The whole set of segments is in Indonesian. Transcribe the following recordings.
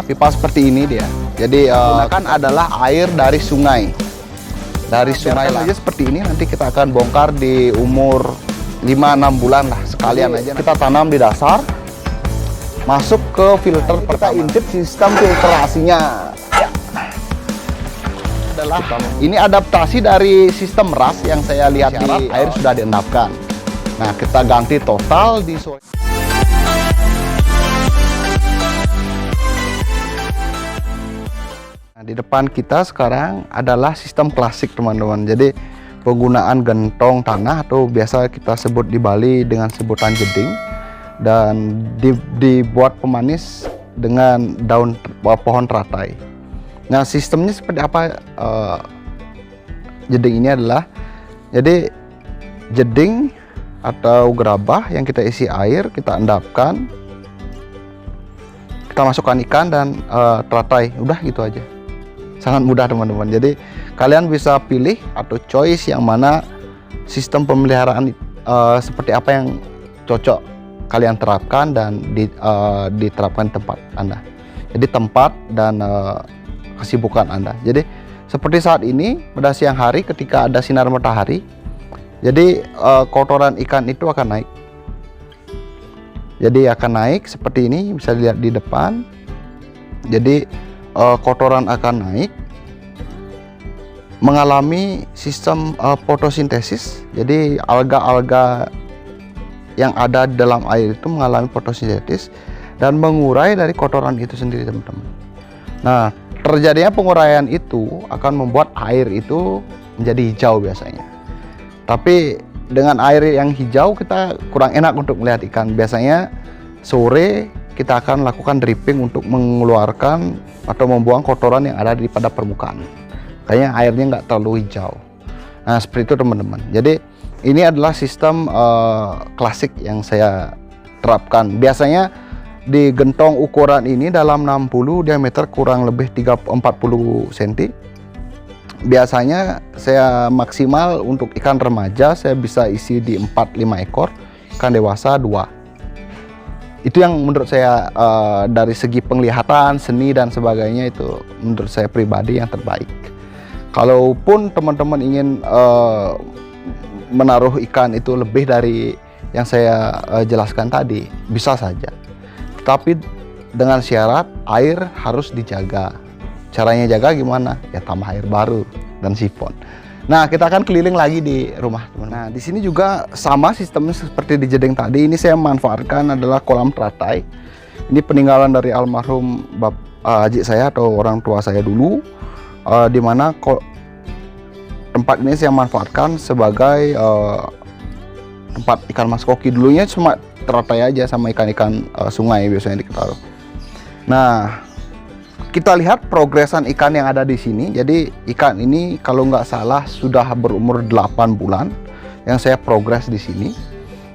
Pipa seperti ini dia. Jadi kan adalah air dari sungai. Dari sungai aja seperti ini, nanti kita akan bongkar di umur 5-6 bulan lah sekalian aja. Kita tanam di dasar, masuk ke filter. Kita intip sistem filtrasinya. Ini adaptasi dari sistem ras yang saya lihat di air sudah diendapkan. Nah, kita ganti total di di depan kita sekarang adalah sistem klasik, teman-teman. Jadi penggunaan gentong tanah atau biasa kita sebut di Bali dengan sebutan jeding, dan dibuat pemanis dengan daun pohon teratai. Nah, sistemnya seperti apa? Jeding ini adalah, jadi jeding atau gerabah yang kita isi air, kita endapkan, kita masukkan ikan dan teratai, udah gitu aja. Sangat mudah, teman-teman. Jadi kalian bisa pilih atau choice yang mana sistem pemeliharaan seperti apa yang cocok kalian terapkan dan diterapkan tempat Anda. Jadi tempat dan kesibukan Anda. Jadi seperti saat ini pada siang hari ketika ada sinar matahari, jadi kotoran ikan itu akan naik. Jadi akan naik seperti ini, bisa dilihat di depan. Jadi kotoran akan naik, mengalami sistem fotosintesis. Jadi alga-alga yang ada di dalam air itu mengalami fotosintesis dan mengurai dari kotoran itu sendiri, teman-teman. Nah, terjadinya penguraian itu akan membuat air itu menjadi hijau biasanya. Tapi dengan air yang hijau kita kurang enak untuk melihat ikan. Biasanya sore kita akan lakukan dripping untuk mengeluarkan atau membuang kotoran yang ada di pada permukaan. Kayaknya airnya nggak terlalu hijau. Nah, seperti itu, teman-teman. Jadi ini adalah sistem klasik yang saya terapkan. Biasanya di gentong ukuran ini dalam 60, diameter kurang lebih 40 cm. Biasanya saya maksimal untuk ikan remaja saya bisa isi di 4-5 ekor, ikan dewasa 2. Itu yang menurut saya dari segi penglihatan, seni dan sebagainya, itu menurut saya pribadi yang terbaik. Kalaupun teman-teman ingin menaruh ikan itu lebih dari yang saya jelaskan tadi, bisa saja. Tapi dengan syarat air harus dijaga. Caranya jaga gimana? Ya tambah air baru dan sifon. Nah, kita akan keliling lagi di rumah, teman. Nah, di sini juga sama sistemnya seperti di jeding tadi. Ini saya manfaatkan adalah kolam teratai. Ini peninggalan dari almarhum haji saya atau orang tua saya dulu, di mana tempat ini saya manfaatkan sebagai tempat ikan mas koki. Dulunya cuma teratai aja sama ikan-ikan sungai biasanya diketahui. Nah, kita lihat progresan ikan yang ada di sini. Jadi ikan ini kalau nggak salah sudah berumur 8 bulan yang saya progres di sini.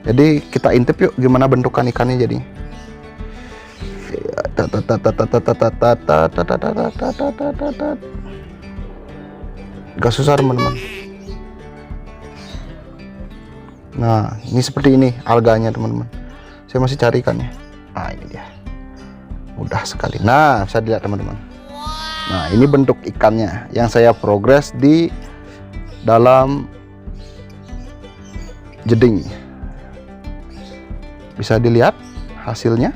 Jadi kita intip yuk gimana bentukan ikannya jadi. Gak susah, teman-teman. Nah, ini seperti ini alganya, teman-teman. Saya masih cari ikannya. Nah, ini dia. Mudah sekali. Nah, bisa dilihat, teman-teman. Nah, ini bentuk ikannya yang saya progres di dalam jeding. Bisa dilihat hasilnya.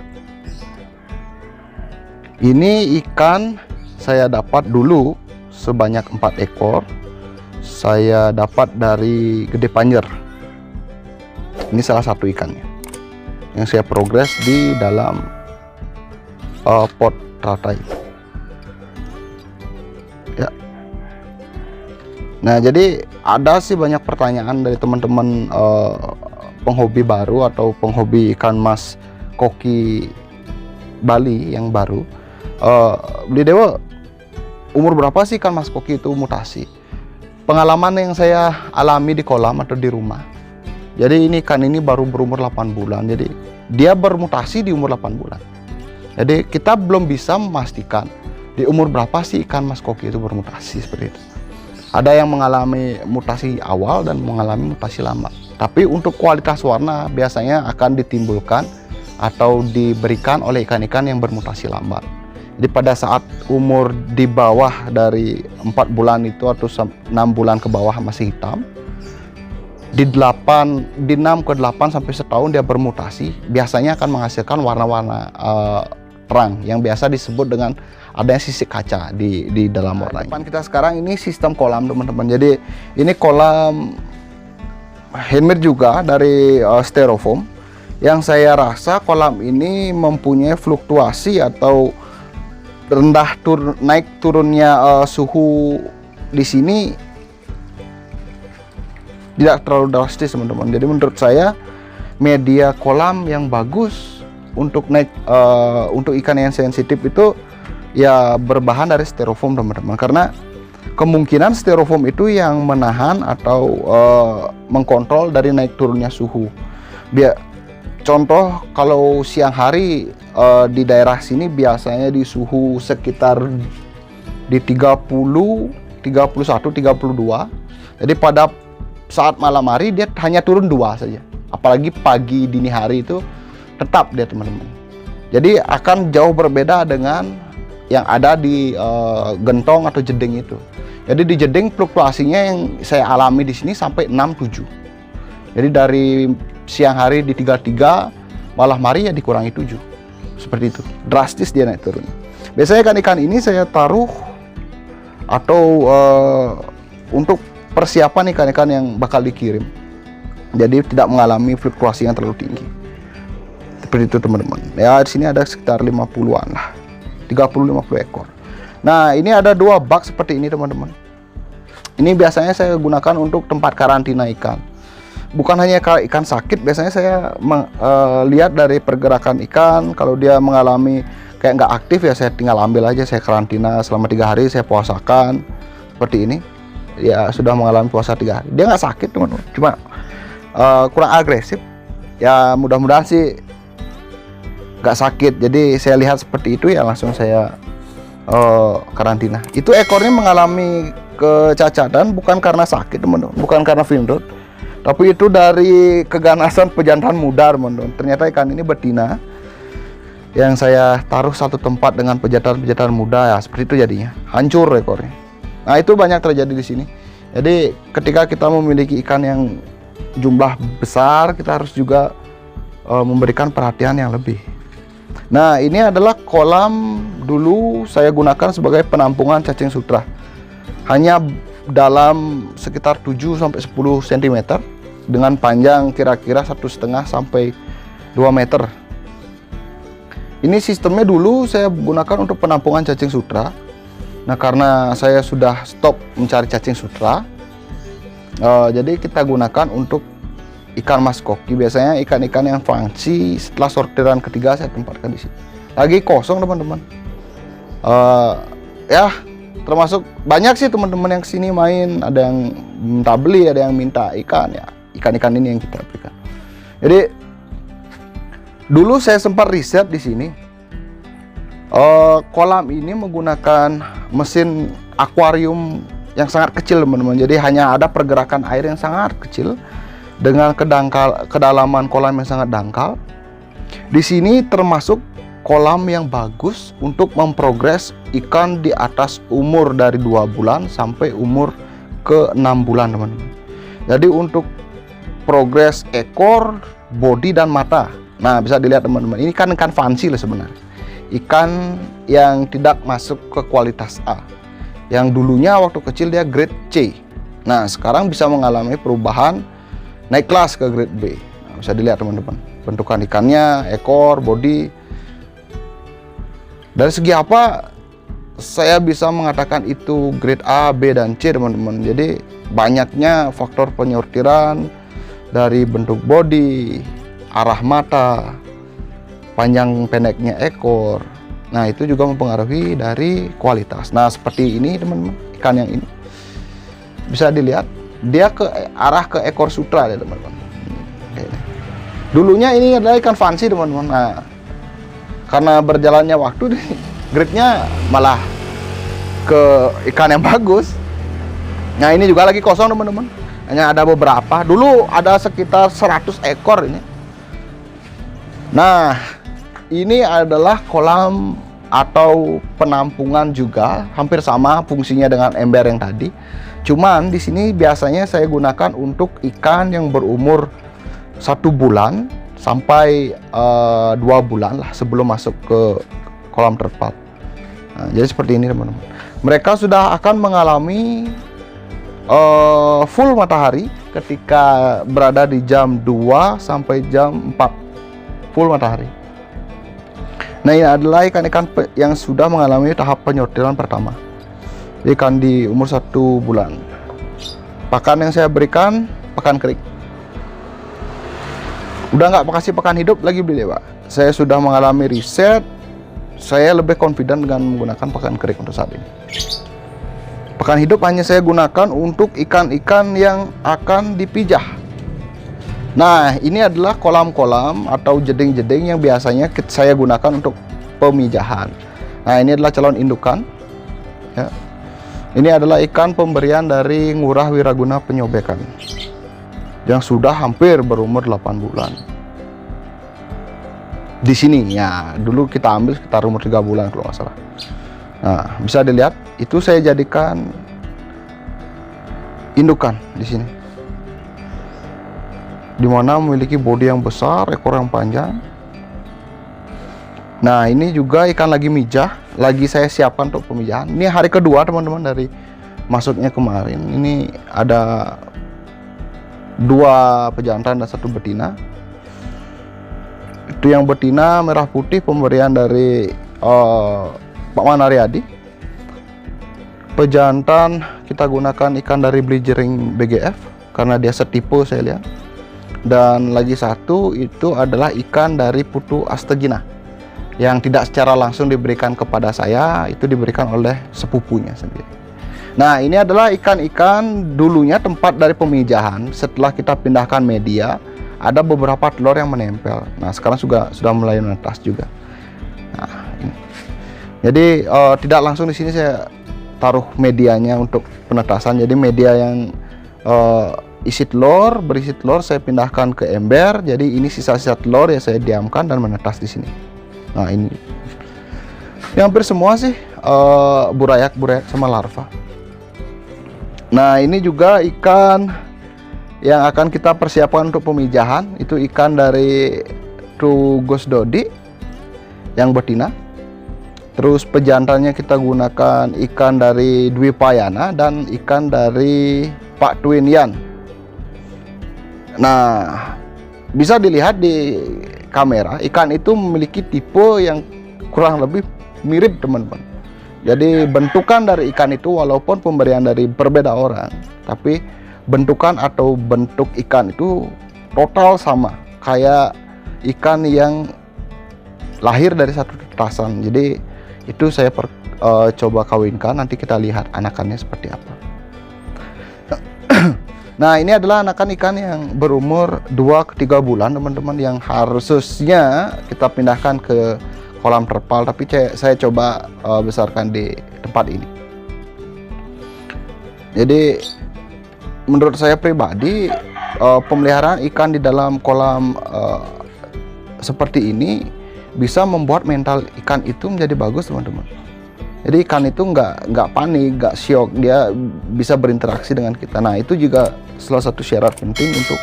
Ini ikan saya dapat dulu sebanyak 4 ekor. Saya dapat dari Gede Panjer. Ini salah satu ikannya yang saya progres di dalam pot teratai. Ya. Nah, jadi ada sih banyak pertanyaan dari teman-teman penghobi baru atau penghobi ikan mas koki Bali yang baru. Beli Dewa, umur berapa sih ikan mas koki itu mutasi? Pengalaman yang saya alami di kolam atau di rumah. Jadi ini ikan ini baru berumur 8 bulan. Jadi dia bermutasi di umur 8 bulan. Jadi kita belum bisa memastikan di umur berapa sih ikan mas koki itu bermutasi seperti itu. Ada yang mengalami mutasi awal dan mengalami mutasi lama. Tapi untuk kualitas warna biasanya akan ditimbulkan atau diberikan oleh ikan-ikan yang bermutasi lambat. Jadi pada saat umur di bawah dari 4 bulan itu atau 6 bulan ke bawah masih hitam. Di 6 ke 8 sampai setahun dia bermutasi, biasanya akan menghasilkan warna-warna terang yang biasa disebut dengan adanya sisik kaca di dalam warnanya. Depan kita sekarang ini sistem kolam teman-teman. Jadi ini kolam handmade juga dari styrofoam, yang saya rasa kolam ini mempunyai fluktuasi atau naik turunnya suhu di sini tidak terlalu drastis teman-teman. Jadi menurut saya media kolam yang bagus untuk untuk ikan yang sensitif itu ya berbahan dari styrofoam teman-teman, karena kemungkinan styrofoam itu yang menahan atau mengkontrol dari naik turunnya suhu. Contoh kalau siang hari di daerah sini biasanya di suhu sekitar di 30, 31, 32. Jadi pada saat malam hari dia hanya turun 2 saja. Apalagi pagi dini hari itu tetap dia teman-teman. Jadi akan jauh berbeda dengan yang ada di gentong atau jeding itu. Jadi di jeding fluktuasinya yang saya alami di sini sampai 6-7. Jadi dari siang hari di 33, malam hari ya dikurangi 7. Seperti itu. Drastis dia naik turun. Biasanya ikan-ikan ini saya taruh atau untuk persiapan ikan-ikan yang bakal dikirim. Jadi tidak mengalami fluktuasi yang terlalu tinggi. Seperti itu teman-teman. Ya di sini ada sekitar 50-an lah. 30-50 ekor. Nah, ini ada 2 bak seperti ini teman-teman. Ini biasanya saya gunakan untuk tempat karantina ikan. Bukan hanya kalau ikan sakit, biasanya saya lihat dari pergerakan ikan. Kalau dia mengalami kayak nggak aktif ya saya tinggal ambil aja, saya karantina selama 3 hari, saya puasakan seperti ini. Ya sudah mengalami puasa 3 hari. Dia nggak sakit teman-teman, cuma kurang agresif. Ya mudah-mudahan sih nggak sakit. Jadi saya lihat seperti itu ya langsung saya karantina. Itu ekornya mengalami kecacatan bukan karena sakit teman-teman, bukan karena finrod, tapi itu dari keganasan pejantan muda teman-teman. Ternyata ikan ini betina yang saya taruh satu tempat dengan pejantan muda ya seperti itu jadinya hancur ekornya. Nah itu banyak terjadi di sini. Jadi ketika kita memiliki ikan yang jumlah besar, kita harus juga memberikan perhatian yang lebih. Nah ini adalah kolam dulu saya gunakan sebagai penampungan cacing sutra. Hanya dalam sekitar 7-10 cm dengan panjang kira-kira 1,5 sampai 2 meter. Ini sistemnya dulu saya gunakan untuk penampungan cacing sutra. Nah karena saya sudah stop mencari cacing sutra, jadi kita gunakan untuk ikan mas koki. Biasanya ikan-ikan yang fungsi setelah sortiran ketiga saya tempatkan di sini. Lagi kosong teman-teman. Ya termasuk banyak sih teman-teman yang kesini main. Ada yang minta beli, ada yang minta ikan. Ya ikan-ikan ini yang kita berikan. Jadi dulu saya sempat riset di sini. Kolam ini menggunakan mesin akuarium yang sangat kecil teman-teman. Jadi hanya ada pergerakan air yang sangat kecil dengan kedalaman kolam yang sangat dangkal. Di sini termasuk kolam yang bagus untuk memprogres ikan di atas umur dari 2 bulan sampai umur ke 6 bulan teman-teman. Jadi untuk progres ekor, bodi dan mata. Nah bisa dilihat teman-teman, ini kan ikan fancy loh sebenarnya. Ikan yang tidak masuk ke kualitas A, yang dulunya waktu kecil dia grade C. Nah sekarang bisa mengalami perubahan naik kelas ke grade B. Nah, bisa dilihat teman-teman bentukan ikannya, ekor, bodi. Dari segi apa saya bisa mengatakan itu grade A, B, dan C teman-teman. Jadi banyaknya faktor penyortiran dari bentuk bodi, arah mata, panjang pendeknya ekor. Nah itu juga mempengaruhi dari kualitas. Nah seperti ini teman-teman, ikan yang ini bisa dilihat dia arah ke ekor sutra ya teman-teman. Dulunya ini adalah ikan fancy teman-teman. Nah karena berjalannya waktu grade-nya malah ke ikan yang bagus. Nah ini juga lagi kosong teman-teman, hanya ada beberapa. Dulu ada sekitar 100 ekor ini. Nah ini adalah kolam atau penampungan juga, hampir sama fungsinya dengan ember yang tadi. Cuman di sini biasanya saya gunakan untuk ikan yang berumur 1 bulan sampai 2 bulan lah sebelum masuk ke kolam terpal. Nah, jadi seperti ini teman-teman. Mereka sudah akan mengalami full matahari ketika berada di jam 2 sampai jam 4 full matahari. Nah, ini adalah ikan-ikan yang sudah mengalami tahap penyortiran pertama. Ikan di umur 1 bulan. Pakan yang saya berikan pakan kering. Udah nggak kasih pakan hidup lagi beli, Pak. Saya sudah mengalami riset. Saya lebih confident dengan menggunakan pakan kering untuk saat ini. Pakan hidup hanya saya gunakan untuk ikan-ikan yang akan dipijah. Nah, ini adalah kolam-kolam atau jeding-jeding yang biasanya saya gunakan untuk pemijahan. Nah, ini adalah calon indukan. Ya. Ini adalah ikan pemberian dari Ngurah Wiraguna Penyobekan yang sudah hampir berumur 8 bulan. Di sini ya, dulu kita ambil sekitar umur 3 bulan kalau nggak salah. Nah, bisa dilihat itu saya jadikan indukan di sini. Dimana memiliki bodi yang besar, ekor yang panjang. Nah, ini juga ikan lagi mijah, lagi saya siapkan untuk pemijahan. Ini hari kedua teman-teman dari masuknya kemarin. Ini ada 2 pejantan dan 1 betina. Itu yang betina merah putih pemberian dari Pak Manariadi. Pejantan kita gunakan ikan dari Bligering BGF karena dia setipe saya lihat. Dan lagi satu itu adalah ikan dari Putu Astegina yang tidak secara langsung diberikan kepada saya, itu diberikan oleh sepupunya sendiri. Nah, ini adalah ikan-ikan dulunya tempat dari pemijahan. Setelah kita pindahkan media, ada beberapa telur yang menempel. Nah, sekarang sudah mulai menetas juga. Nah, ini. Jadi tidak langsung di sini saya taruh medianya untuk penetasan. Jadi media yang isi telur, berisi telur saya pindahkan ke ember. Jadi ini sisa-sisa telur ya saya diamkan dan menetas di sini. Nah, ini hampir semua sih burayak sama larva. Nah, ini juga ikan yang akan kita persiapkan untuk pemijahan. Itu ikan dari Tugus Dodi yang betina. Terus pejantannya kita gunakan ikan dari Dwi Payana dan ikan dari Pak Twin Yan. Nah, bisa dilihat di kamera, ikan itu memiliki tipe yang kurang lebih mirip teman-teman. Jadi bentukan dari ikan itu walaupun pemberian dari berbeda orang, tapi bentukan atau bentuk ikan itu total sama, kayak ikan yang lahir dari satu tetasan. Jadi itu saya coba kawinkan, nanti kita lihat anakannya seperti apa. Nah, ini adalah anakan ikan yang berumur 2 ke 3 bulan teman-teman, yang harusnya kita pindahkan ke kolam terpal, tapi saya coba besarkan di tempat ini. Jadi menurut saya pribadi pemeliharaan ikan di dalam kolam seperti ini bisa membuat mental ikan itu menjadi bagus teman-teman. Jadi ikan itu nggak panik, nggak syok, dia bisa berinteraksi dengan kita. Nah, itu juga salah satu syarat penting untuk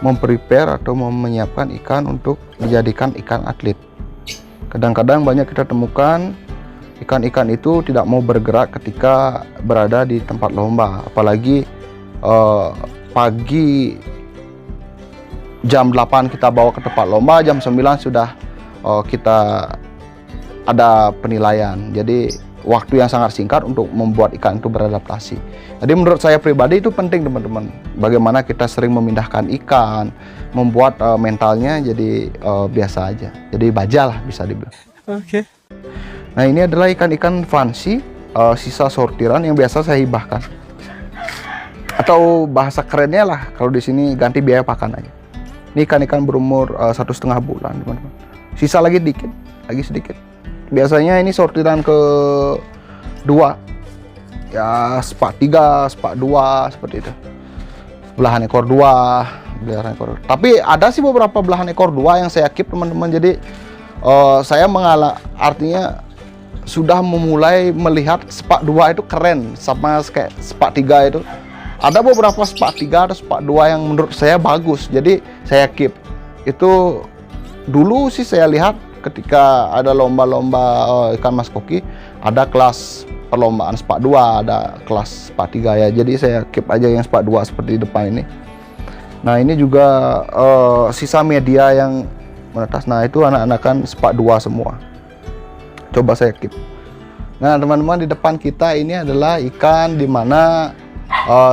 memprepare atau menyiapkan ikan untuk dijadikan ikan atlet. Kadang-kadang banyak kita temukan ikan-ikan itu tidak mau bergerak ketika berada di tempat lomba, apalagi pagi jam 8 kita bawa ke tempat lomba, jam 9 sudah kita ada penilaian. Jadi waktu yang sangat singkat untuk membuat ikan itu beradaptasi. Jadi menurut saya pribadi itu penting teman-teman, bagaimana kita sering memindahkan ikan, membuat mentalnya jadi biasa aja, jadi baja lah bisa dibilang. Oke. Nah, ini adalah ikan-ikan fancy sisa sortiran yang biasa saya hibahkan, atau bahasa kerennya lah kalau di sini ganti biaya pakan aja. Ini ikan-ikan berumur 1,5 bulan teman-teman, sisa lagi dikit, lagi sedikit. Biasanya ini sortiran ke 2 ya, spak 3, spak 2 seperti itu, belahan ekor 2, belahan ekor. Tapi ada sih beberapa belahan ekor 2 yang saya keep teman-teman. Jadi saya artinya sudah memulai melihat spak 2 itu keren sama kayak spak 3 itu. Ada beberapa spak 3 atau spak 2 yang menurut saya bagus, jadi saya keep. Itu dulu sih saya lihat ketika ada lomba-lomba ikan mas koki, ada kelas perlombaan spak 2, ada kelas spak 3 ya. Jadi saya keep aja yang spak 2 seperti di depan ini. Nah ini juga sisa media yang menetas. Nah itu anak-anakan spak 2 semua. Coba saya keep. Nah teman-teman, di depan kita ini adalah ikan dimana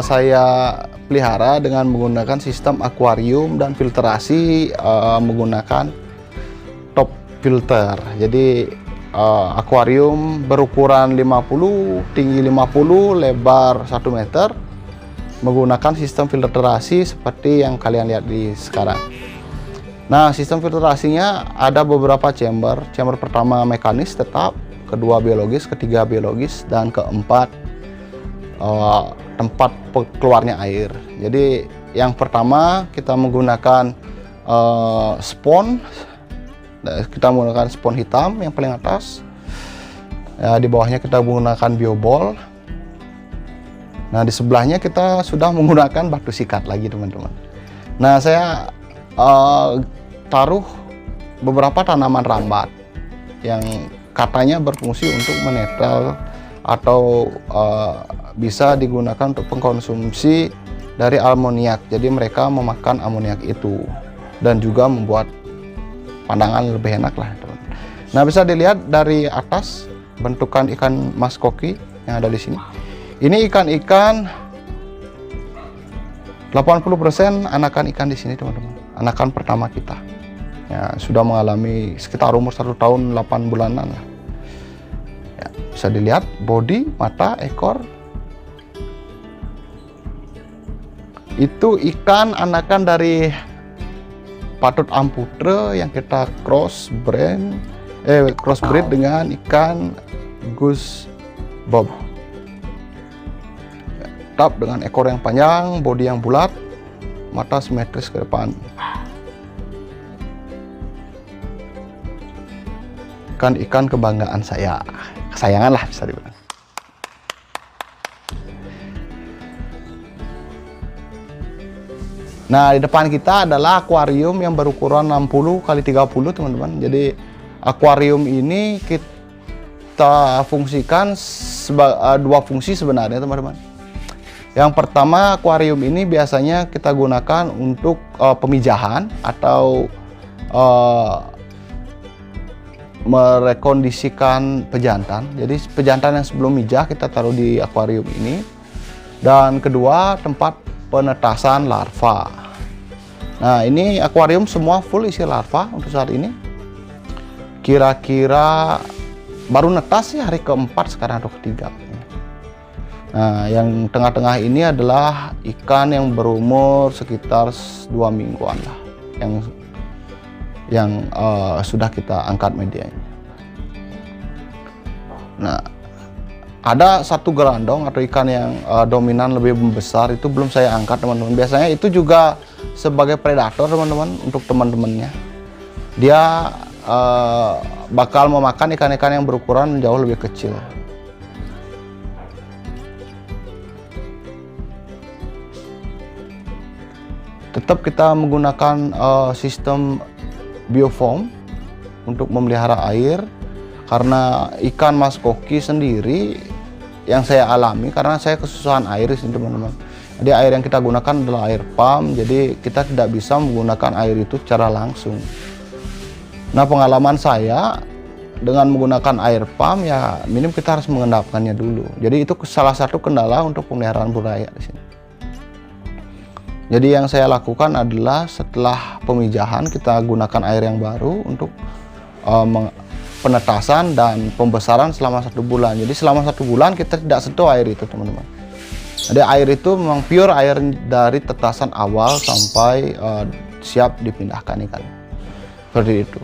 saya pelihara dengan menggunakan sistem akuarium dan filtrasi menggunakan top filter. Jadi akuarium berukuran 50, tinggi 50, lebar 1 meter, menggunakan sistem filtrasi seperti yang kalian lihat di sekarang. Nah, sistem filtrasinya ada beberapa chamber. Chamber pertama mekanis tetap, kedua biologis, ketiga biologis, dan keempat tempat keluarnya air. Jadi yang pertama kita menggunakan spon. Kita menggunakan spon hitam yang paling atas. Ya, di bawahnya kita menggunakan biobol. Nah, di sebelahnya kita sudah menggunakan batu sikat lagi, teman-teman. Nah, saya taruh beberapa tanaman rambat yang katanya berfungsi untuk menetral atau bisa digunakan untuk pengkonsumsi dari amoniak. Jadi mereka memakan amoniak itu dan juga membuat pandangan lebih enak lah, teman. Nah, bisa dilihat dari atas bentukan ikan mas koki yang ada di sini. Ini ikan-ikan 80% anakan ikan di sini, teman-teman. Anakan pertama kita. Ya, sudah mengalami sekitar umur 1 tahun 8 bulanan lah. Ya, bisa dilihat body, mata, ekor. Itu ikan anakan dari patut amputre yang kita crossbreed dengan ikan goose bob. Tetap dengan ekor yang panjang, body yang bulat, mata simetris ke depan. Ikan kebanggaan saya, kesayangan lah bisa dibilang. Nah, di depan kita adalah akuarium yang berukuran 60 x 30, teman-teman. Jadi akuarium ini kita fungsikan dua fungsi sebenarnya, teman-teman. Yang pertama, akuarium ini biasanya kita gunakan untuk pemijahan atau merekondisikan pejantan. Jadi pejantan yang sebelum mijah kita taruh di akuarium ini. Dan kedua, tempat penetasan larva. Nah, ini akuarium semua full isi larva untuk saat ini. Kira-kira baru netas sih hari keempat sekarang atau ketiga. Nah, yang tengah-tengah ini adalah ikan yang berumur sekitar 2 mingguan lah, yang sudah kita angkat medianya. Nah, ada satu gerandong atau ikan yang dominan lebih besar, itu belum saya angkat, teman-teman. Biasanya itu juga sebagai predator, teman-teman, untuk teman-temannya. Dia bakal memakan ikan-ikan yang berukuran jauh lebih kecil. Tetap kita menggunakan sistem biofoam untuk memelihara air, karena ikan mas koki sendiri yang saya alami, karena saya kesusahan air di sini, teman-teman. Jadi air yang kita gunakan adalah air pump, jadi kita tidak bisa menggunakan air itu secara langsung. Nah, pengalaman saya dengan menggunakan air pump, ya minim kita harus mengendapkannya dulu. Jadi itu salah satu kendala untuk pemeliharaan buraya di sini. Jadi yang saya lakukan adalah setelah pemijahan kita gunakan air yang baru untuk penetasan dan pembesaran selama 1 bulan. Jadi selama 1 bulan kita tidak sentuh air itu, teman-teman. Jadi air itu memang pure air dari tetasan awal sampai siap dipindahkan ikan. Seperti itu.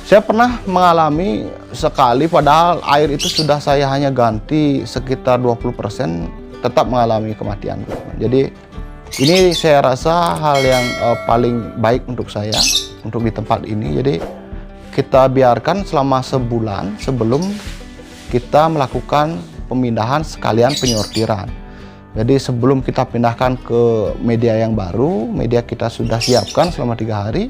Saya pernah mengalami sekali, padahal air itu sudah saya hanya ganti sekitar 20%, tetap mengalami kematian. Jadi ini saya rasa hal yang paling baik untuk saya, untuk di tempat ini. Jadi kita biarkan selama sebulan sebelum kita melakukan pemindahan sekalian penyortiran. Jadi sebelum kita pindahkan ke media yang baru, media kita sudah siapkan selama 3 hari.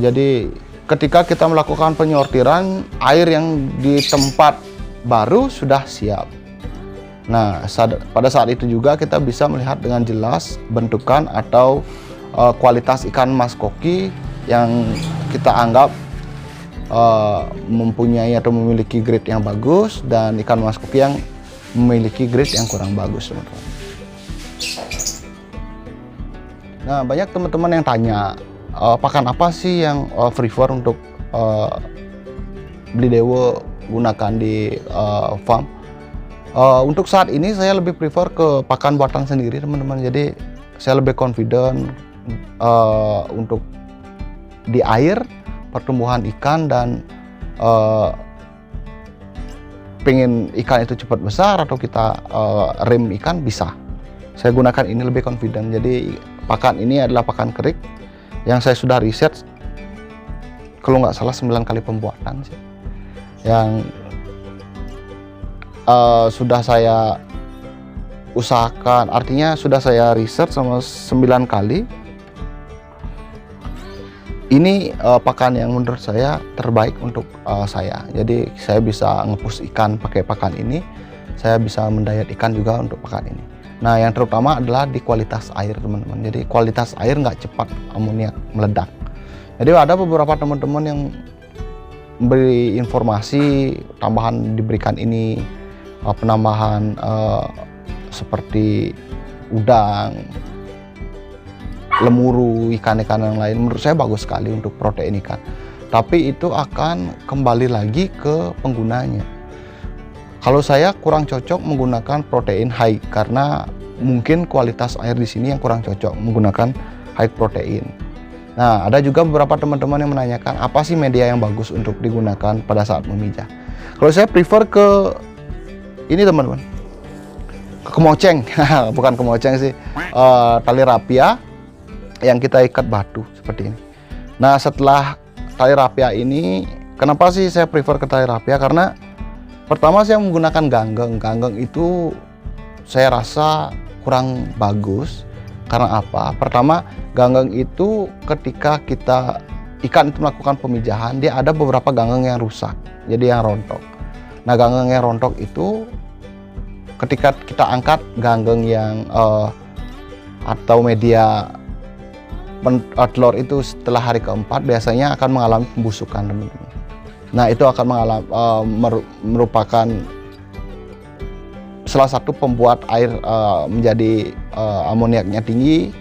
Jadi ketika kita melakukan penyortiran, air yang di tempat baru sudah siap. Nah, pada saat itu juga kita bisa melihat dengan jelas bentukan atau kualitas ikan mas koki yang kita anggap mempunyai atau memiliki grade yang bagus, dan ikan mas koki yang memiliki grade yang kurang bagus, teman-teman. Nah, banyak teman-teman yang tanya, pakan apa sih yang prefer untuk Blidewo gunakan di farm? Untuk saat ini saya lebih prefer ke pakan buatan sendiri, teman-teman. Jadi saya lebih confident untuk di air, pertumbuhan ikan, dan pengen ikan itu cepat besar atau kita rem ikan, bisa. Saya gunakan ini lebih confident. Jadi pakan ini adalah pakan kerik yang saya sudah riset, kalau nggak salah 9 kali pembuatan sih, yang sudah saya usahakan, artinya sudah saya riset sama 9 kali. Ini pakan yang menurut saya terbaik untuk saya. Jadi saya bisa ngepus ikan pakai pakan ini, saya bisa mendayat ikan juga untuk pakan ini. Nah, yang terutama adalah di kualitas air, teman-teman. Jadi kualitas air nggak cepat amoniak meledak. Jadi ada beberapa teman-teman yang beri informasi tambahan diberikan ini, penambahan seperti udang, lemuru, ikan-ikan yang lain. Menurut saya bagus sekali untuk protein ikan, tapi itu akan kembali lagi ke penggunanya. Kalau saya kurang cocok menggunakan protein high, karena mungkin kualitas air di sini yang kurang cocok menggunakan high protein. Nah, ada juga beberapa teman-teman yang menanyakan apa sih media yang bagus untuk digunakan pada saat memijah. Kalau saya prefer ke ini, teman-teman, ke kemoceng. Bukan kemoceng sih, tali rapia yang kita ikat batu seperti ini. Nah, setelah tali rapia ini, kenapa sih saya prefer ke tali rapia? Karena pertama saya menggunakan ganggeng. Ganggeng itu saya rasa kurang bagus. Karena apa? Pertama, ganggeng itu ketika ikan itu melakukan pemijahan, dia ada beberapa ganggeng yang rusak, jadi yang rontok. Nah, ganggeng yang rontok itu ketika kita angkat ganggeng yang atau media telur itu setelah hari keempat, biasanya akan mengalami pembusukan, teman-teman. Nah, itu akan merupakan salah satu pembuat air menjadi amoniaknya tinggi.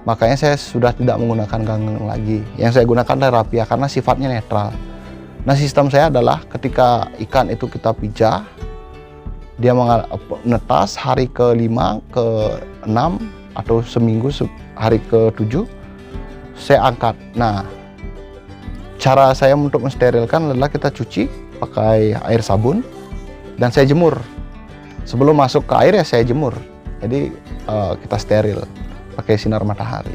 Makanya saya sudah tidak menggunakan ganggeng lagi. Yang saya gunakan tali rapia karena sifatnya netral. Nah, sistem saya adalah ketika ikan itu kita pijah, dia menetas hari ke-5, ke-6, atau seminggu hari ke-7, saya angkat. Nah, cara saya untuk mensterilkan adalah kita cuci pakai air sabun dan saya jemur. Sebelum masuk ke air ya saya jemur. Jadi kita steril pakai sinar matahari.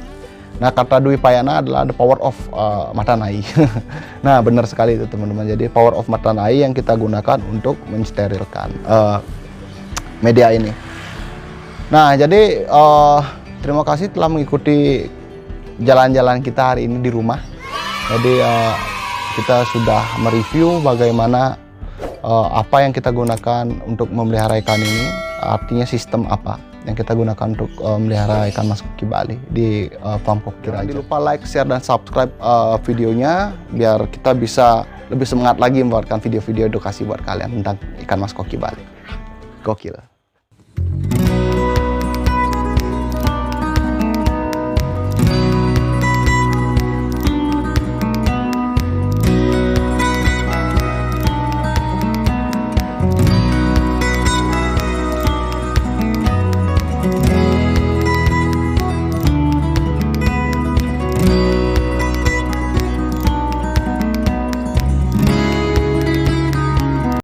Nah, kata Dwi Payana adalah the power of Matanai. Nah, benar sekali itu, teman-teman. Jadi power of Matanai yang kita gunakan untuk mensterilkan media ini. Nah, jadi terima kasih telah mengikuti jalan-jalan kita hari ini di rumah. Jadi kita sudah mereview bagaimana apa yang kita gunakan untuk memelihara ikan ini, artinya sistem apa yang kita gunakan untuk memelihara ikan mas koki Bali di farm Koki Raja. Jangan lupa like, share, dan subscribe videonya biar kita bisa lebih semangat lagi membuatkan video-video edukasi buat kalian tentang ikan mas koki Bali. Gokil.